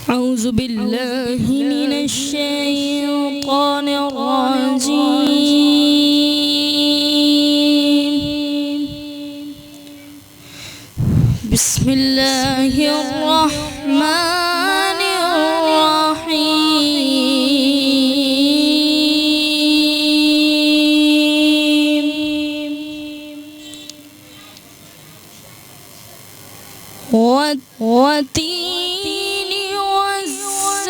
أعوذ بالله من الشيطان الرجيم. بسم الله الرحمن الرحيم. والتين والزيتون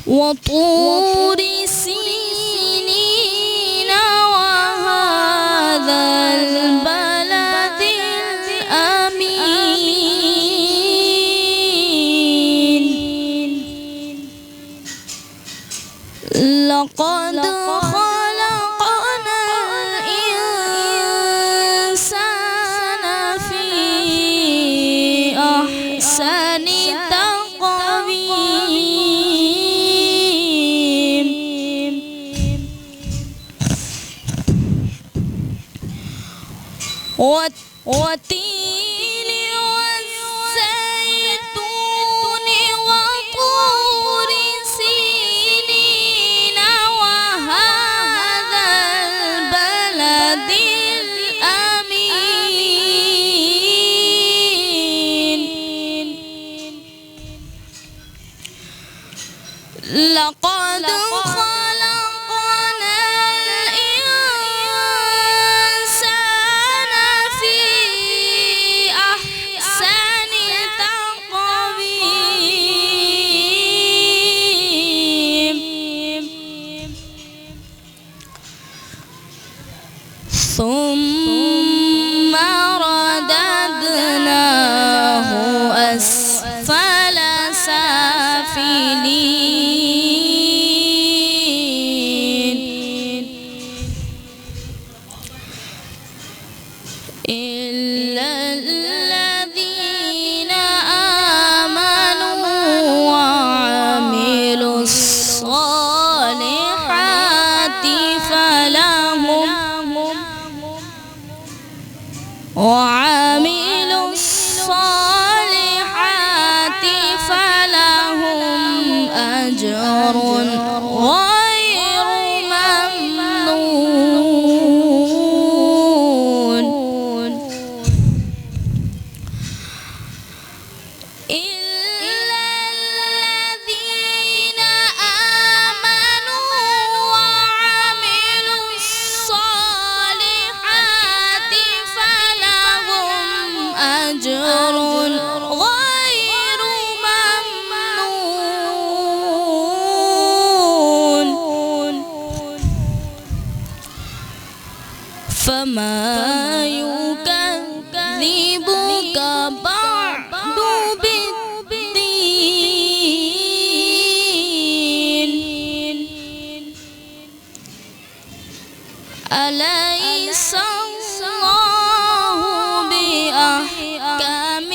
وطور سينين وهذا البلد الأمين. لقد خلقنا الإنسان في أحسن تقويم. والتين والزيتون وطور سينين وهذا البلد الأمين. لقد خلقنا الإنسان في أحسن تقويم. ثم رددناه أسفل سافلين. إلا الذين آمنوا وعملوا الصالحات فلهم أجر غير ممنون. إلا الذين آمنوا وعملوا الصالحات فلهم أجر غير ممنون. فما يكذبك بعد بالدين. أليس الله بأحكم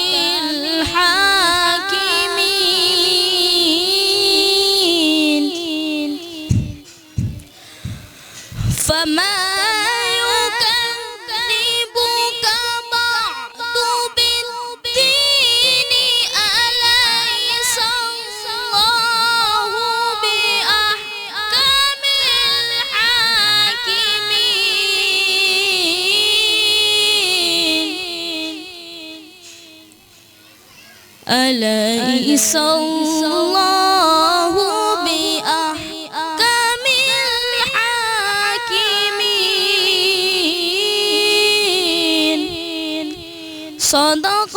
الحاكمين. فما يكذبك بعد بالدين. أليس الله بأحكم الحاكمين. أليس الله بأحكم الحاكمين. صدق